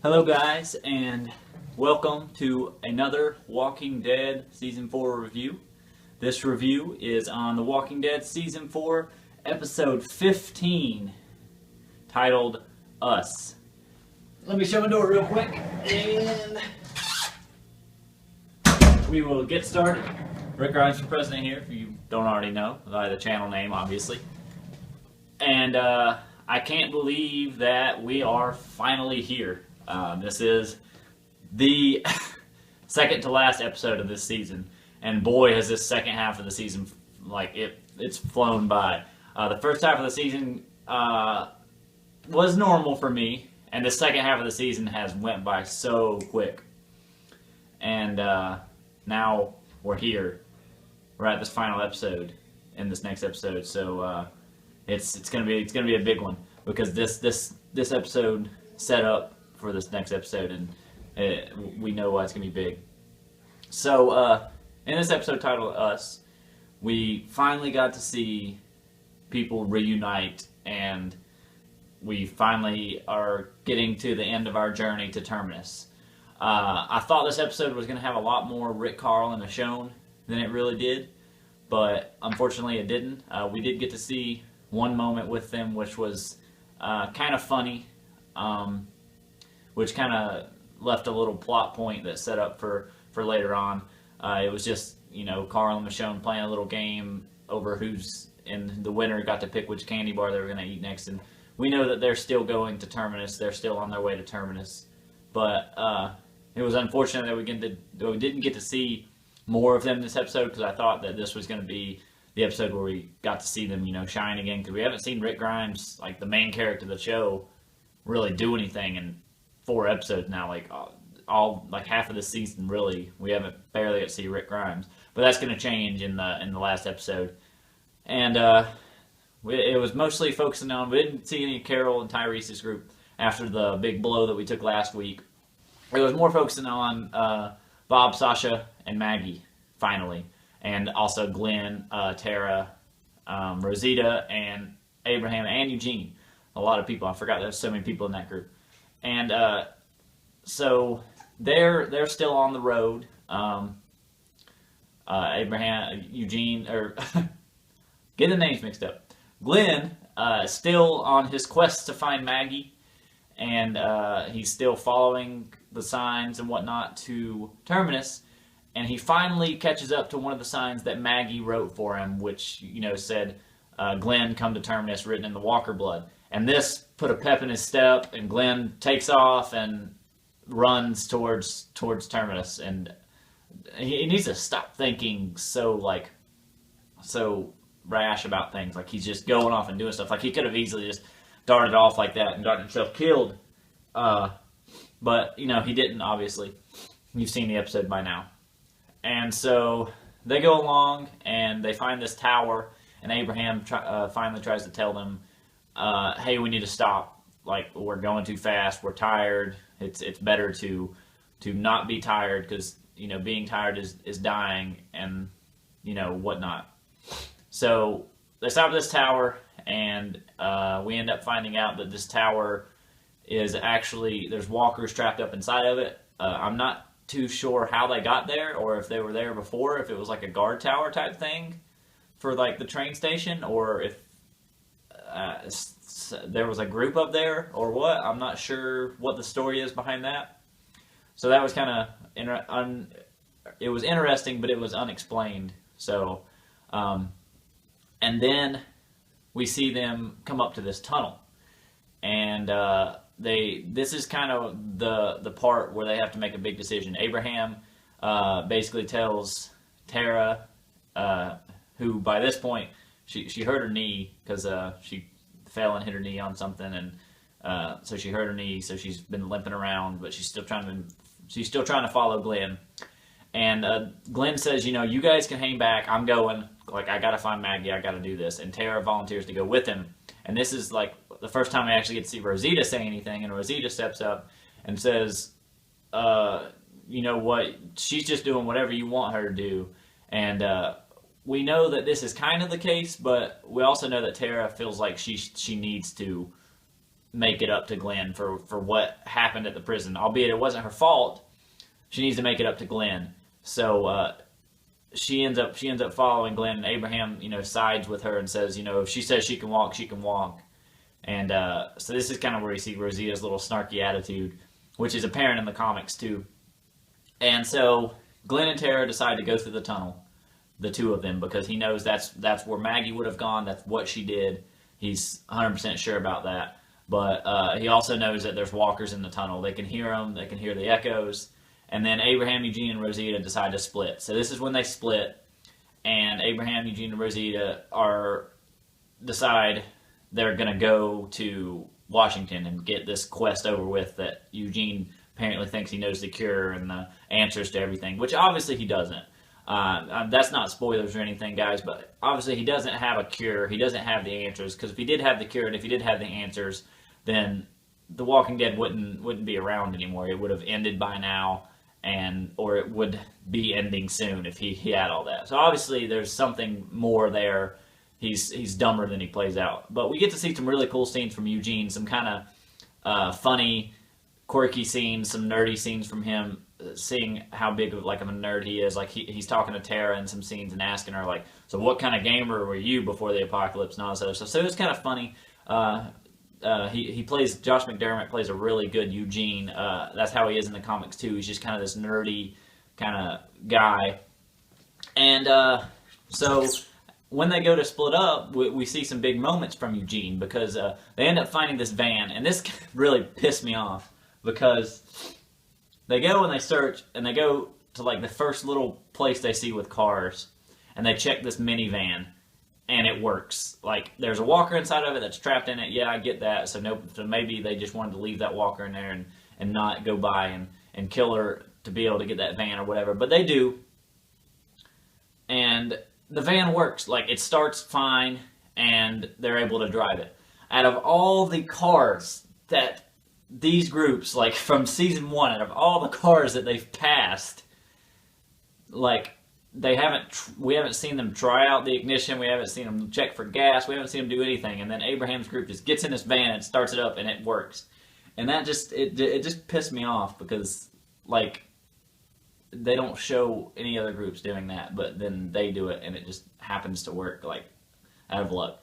Hello, guys, and welcome to another Walking Dead Season 4 review. This review is on The Walking Dead Season 4, Episode 15, titled Us. Let me shut my door real quick, and we will get started. Rick Grimes for President here, if you don't already know, by the channel name, obviously. And I can't believe that we are finally here. This is the second to last episode of this season, and boy, has this second half of the season, it's flown by. The first half of the season was normal for me, and the second half of the season has went by so quick. And now we're here. We're at this final episode in this next episode, so it's gonna be a big one because this episode set up for this next episode, and we know why it's going to be big. So, in this episode titled Us, we finally got to see people reunite, and we finally are getting to the end of our journey to Terminus. I thought this episode was going to have a lot more Rick, Carl, and Michonne than it really did, but unfortunately it didn't. We did get to see one moment with them, which was kind of funny. Which kind of left a little plot point that set up for later on. It was just, Carl and Michonne playing a little game over who's in the winner got to pick which candy bar they were going to eat next. And we know that they're still going to Terminus. They're still on their way to Terminus. But it was unfortunate that we didn't get to see more of them this episode, because I thought that this was going to be the episode where we got to see them, shine again. Because we haven't seen Rick Grimes, like the main character of the show, really do anything in 4 episodes now, like half of the season. Really, we haven't barely got to see Rick Grimes, but that's going to change in the last episode. And it was mostly focusing on, we didn't see any Carol and Tyrese's group after the big blow that we took last week. It was more focusing on Bob, Sasha, and Maggie finally, and also Glenn, Tara, Rosita, and Abraham, and Eugene. A lot of people. I forgot there's so many people in that group. And so they're still on the road. Abraham, Eugene, or get the names mixed up. Glenn is still on his quest to find Maggie, and he's still following the signs and whatnot to Terminus. And he finally catches up to one of the signs that Maggie wrote for him, which said, "Glenn, come to Terminus," written in the Walker blood. And this put a pep in his step, and Glenn takes off and runs towards Terminus. And he needs to stop thinking so rash about things. Like, he's just going off and doing stuff. Like, he could have easily just darted off like that and gotten himself killed. But, he didn't, obviously. You've seen the episode by now. And so they go along, and they find this tower, and Abraham finally tries to tell them, hey, we need to stop. Like, we're going too fast. We're tired. It's better to not be tired, because being tired is dying, and whatnot. So they stop at this tower, and we end up finding out that this tower is actually, there's walkers trapped up inside of it. I'm not too sure how they got there, or if they were there before, if it was like a guard tower type thing for like the train station, or if there was a group up there or what. I'm not sure what the story is behind that. So that was kind of it was interesting, but it was unexplained. So and then we see them come up to this tunnel, and this is kind of the part where they have to make a big decision. Abraham basically tells Tara, who by this point she hurt her knee, because she fell and hit her knee on something, and so she hurt her knee, so she's been limping around, but she's still trying to follow Glenn. And Glenn says, you guys can hang back. I'm going. Like, I gotta find Maggie. I gotta do this. And Tara volunteers to go with him. And this is like the first time we actually get to see Rosita say anything. And Rosita steps up and says, you know what? She's just doing whatever you want her to do. And we know that this is kind of the case, but we also know that Tara feels like she needs to make it up to Glenn for what happened at the prison. Albeit it wasn't her fault, she needs to make it up to Glenn. So she ends up following Glenn, and Abraham, sides with her and says, if she says she can walk, she can walk. And so this is kind of where you see Rosita's little snarky attitude, which is apparent in the comics too. And so Glenn and Tara decide to go through the tunnel, the two of them, because he knows that's where Maggie would have gone. That's what she did. He's 100% sure about that. But he also knows that there's walkers in the tunnel. They can hear them. They can hear the echoes. And then Abraham, Eugene, and Rosita decide to split. So this is when they split, and Abraham, Eugene, and Rosita decide they're going to go to Washington and get this quest over with that Eugene apparently thinks he knows the cure and the answers to everything, which obviously he doesn't. That's not spoilers or anything, guys, but obviously he doesn't have a cure. He doesn't have the answers, because if he did have the cure and if he did have the answers, then The Walking Dead wouldn't be around anymore. It would have ended by now, or it would be ending soon if he had all that. So obviously there's something more there. He's dumber than he plays out. But we get to see some really cool scenes from Eugene, some kind of funny, quirky scenes, some nerdy scenes from him, seeing how big of a nerd he is. Like he's talking to Tara in some scenes and asking her, like, so what kind of gamer were you before the apocalypse and all this other stuff. So it's kind of funny. Josh McDermott plays a really good Eugene. That's how he is in the comics too. He's just kind of this nerdy kind of guy. And so when they go to split up, we see some big moments from Eugene, because they end up finding this van, and this really pissed me off, because they go and they search, and they go to the first little place they see with cars, and they check this minivan, and it works. There's a walker inside of it that's trapped in it. Yeah, I get that. So maybe they just wanted to leave that walker in there and not go by and kill her to be able to get that van or whatever. But they do, and the van works. It starts fine, and they're able to drive it. Out of all the cars that these groups, from season 1, out of all the cars that they've passed, we haven't seen them try out the ignition. We haven't seen them check for gas. We haven't seen them do anything. And then Abraham's group just gets in this van and starts it up, and it works. And that just pissed me off, because they don't show any other groups doing that, but then they do it, and it just happens to work out of luck.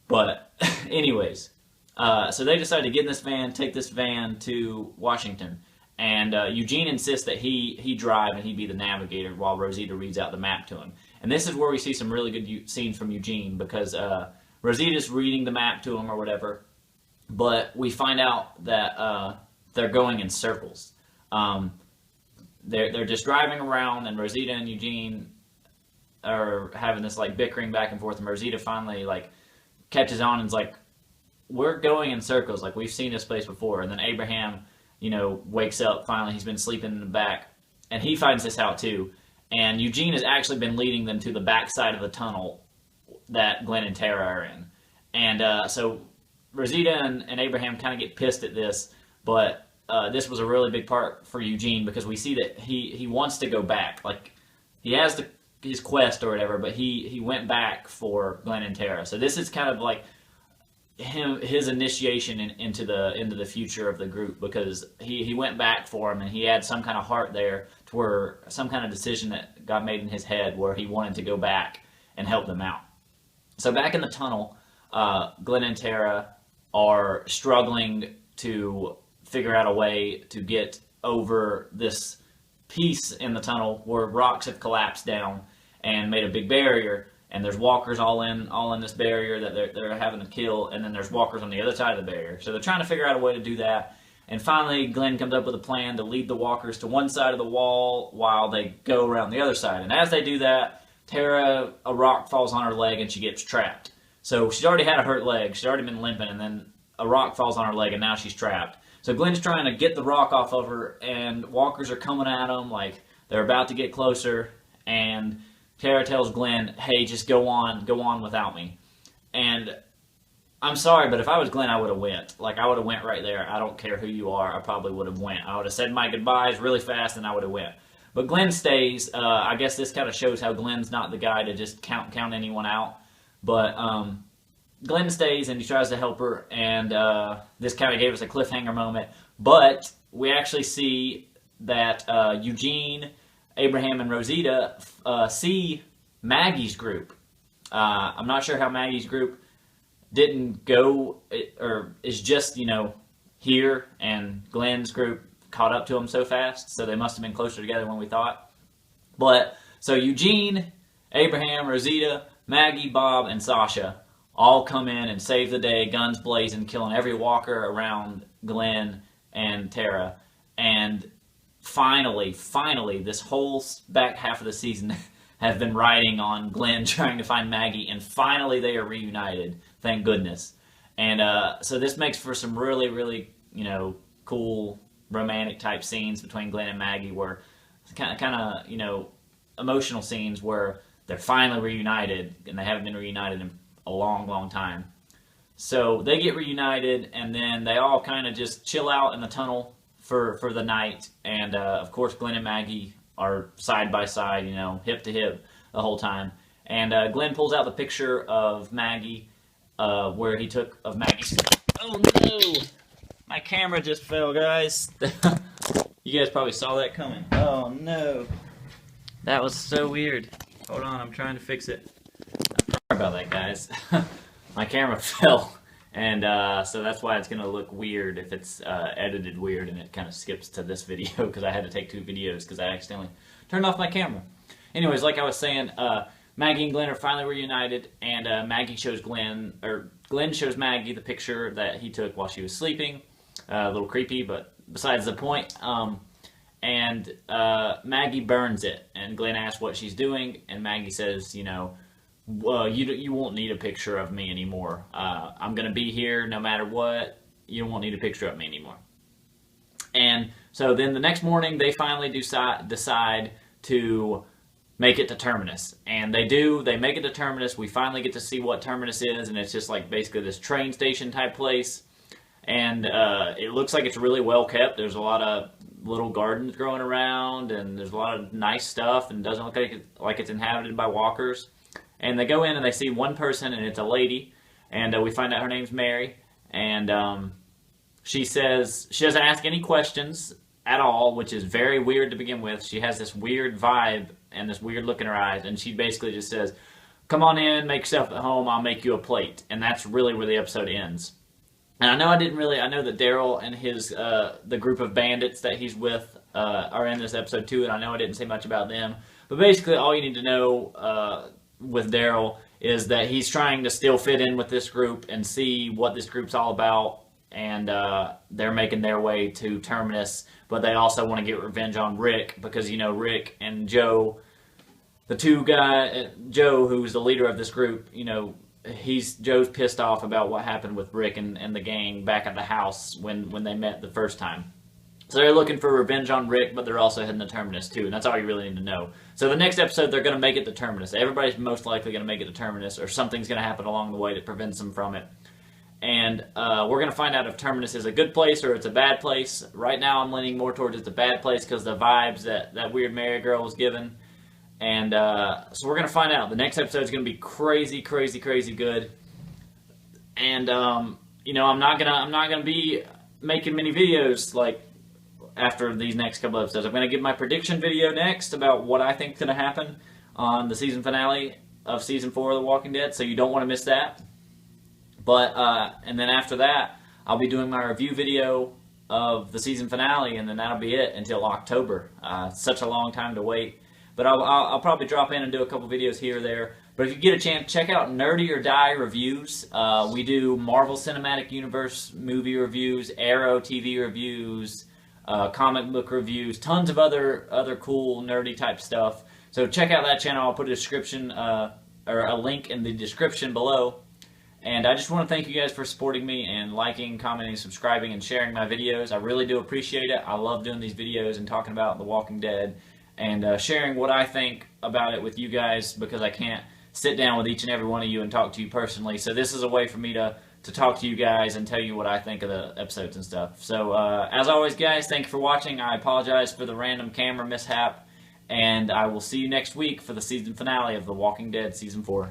But anyways, so they decide to get in this van, take this van to Washington. And Eugene insists that he drive and he be the navigator while Rosita reads out the map to him. And this is where we see some really good scenes from Eugene, because Rosita's reading the map to him or whatever, but we find out that they're going in circles. They're just driving around, and Rosita and Eugene are having this bickering back and forth, and Rosita finally catches on and's like, we're going in circles, we've seen this place before. And then Abraham wakes up finally. He's been sleeping in the back, and he finds this out too. And Eugene has actually been leading them to the back side of the tunnel that Glenn and Tara are in. And so Rosita and Abraham kind of get pissed at this, but this was a really big part for Eugene, because we see that he wants to go back. He has his quest or whatever, but he went back for Glenn and Tara. So this is kind of his initiation into the future of the group, because he went back for him, and he had some kind of heart there, to where some kind of decision that got made in his head where he wanted to go back and help them out. So back in the tunnel, Glenn and Tara are struggling to figure out a way to get over this piece in the tunnel where rocks have collapsed down and made a big barrier. And there's walkers all in this barrier that they're having to kill, and then there's walkers on the other side of the barrier. So they're trying to figure out a way to do that. And finally, Glenn comes up with a plan to lead the walkers to one side of the wall while they go around the other side. And as they do that, Tara, a rock falls on her leg, and she gets trapped. So she's already had a hurt leg. She's already been limping, and then a rock falls on her leg, and now she's trapped. So Glenn's trying to get the rock off of her, and walkers are coming at them they're about to get closer, and Tara tells Glenn, hey, just go on without me. And I'm sorry, but if I was Glenn, I would have went. I would have went right there. I don't care who you are. I probably would have went. I would have said my goodbyes really fast, and I would have went. But Glenn stays. I guess this kind of shows how Glenn's not the guy to just count anyone out. But Glenn stays and he tries to help her, and this kind of gave us a cliffhanger moment. But we actually see that Eugene, Abraham, and Rosita see Maggie's group. I'm not sure how Maggie's group didn't go, or is just, here, and Glenn's group caught up to them so fast, so they must have been closer together than we thought. But, so Eugene, Abraham, Rosita, Maggie, Bob, and Sasha all come in and save the day, guns blazing, killing every walker around Glenn and Tara. And finally, this whole back half of the season have been riding on Glenn trying to find Maggie, and finally they are reunited, thank goodness. And so this makes for some really, really, cool romantic type scenes between Glenn and Maggie, where kind of, emotional scenes where they're finally reunited, and they haven't been reunited in a long, long time. So they get reunited, and then they all kind of just chill out in the tunnel for the night. And of course, Glenn and Maggie are side by side, hip to hip the whole time. And Glenn pulls out the picture of Maggie, where he took of Maggie's. Oh no! My camera just fell, guys. You guys probably saw that coming. Oh no. That was so weird. Hold on, I'm trying to fix it. Sorry about that, guys. My camera fell, and so that's why it's going to look weird if it's edited weird and it kind of skips to this video, because I had to take 2 videos because I accidentally turned off my camera. Anyways, like I was saying, Maggie and Glenn are finally reunited, and Glenn shows Maggie the picture that he took while she was sleeping. A little creepy, but besides the point. And Maggie burns it, and Glenn asks what she's doing, and Maggie says, well, you won't need a picture of me anymore. I'm going to be here no matter what. You won't need a picture of me anymore. And so then the next morning, they finally decide to make it to Terminus. And they do. They make it to Terminus. We finally get to see what Terminus is, and it's just like basically this train station type place. And it looks like it's really well kept. There's a lot of little gardens growing around, and there's a lot of nice stuff, and it doesn't look like it's inhabited by walkers. And they go in and they see one person, and it's a lady, and we find out her name's Mary. And she says she doesn't ask any questions at all, which is very weird to begin with. She has this weird vibe and this weird look in her eyes, and she basically just says, "Come on in, make yourself at home. I'll make you a plate." And that's really where the episode ends. And I know that Daryl and his the group of bandits that he's with are in this episode too, and I know I didn't say much about them. But basically, all you need to know with Daryl is that he's trying to still fit in with this group and see what this group's all about, and they're making their way to Terminus, but they also want to get revenge on Rick, because Rick and Joe, Joe, who's the leader of this group, Joe's pissed off about what happened with Rick and the gang back at the house when they met the first time. So they're looking for revenge on Rick, but they're also heading to Terminus too, and that's all you really need to know. So the next episode, they're going to make it to Terminus. Everybody's most likely going to make it to Terminus, or something's going to happen along the way that prevents them from it. And we're going to find out if Terminus is a good place or it's a bad place. Right now, I'm leaning more towards it's a bad place because the vibes that weird Mary girl was given. And so we're going to find out. The next episode is going to be crazy, crazy, crazy good. And I'm not gonna be making many videos like after these next couple episodes. I'm going to give my prediction video next about what I think is going to happen on the season finale of season 4 of The Walking Dead. So you don't want to miss that. But and then after that, I'll be doing my review video of the season finale, and then that'll be it until October. Such a long time to wait. But I'll probably drop in and do a couple videos here or there. But if you get a chance, check out Nerdy or Die reviews. We do Marvel Cinematic Universe movie reviews, Arrow TV reviews, comic book reviews, tons of other cool nerdy type stuff. So check out that channel. I'll put a description or a link in the description below. And I just want to thank you guys for supporting me and liking, commenting, subscribing, and sharing my videos. I really do appreciate it. I love doing these videos and talking about The Walking Dead and sharing what I think about it with you guys, because I can't sit down with each and every one of you and talk to you personally. So this is a way for me to talk to you guys and tell you what I think of the episodes and stuff. So as always, guys, thank you for watching. I apologize for the random camera mishap, and I will see you next week for the season finale of The Walking Dead Season 4.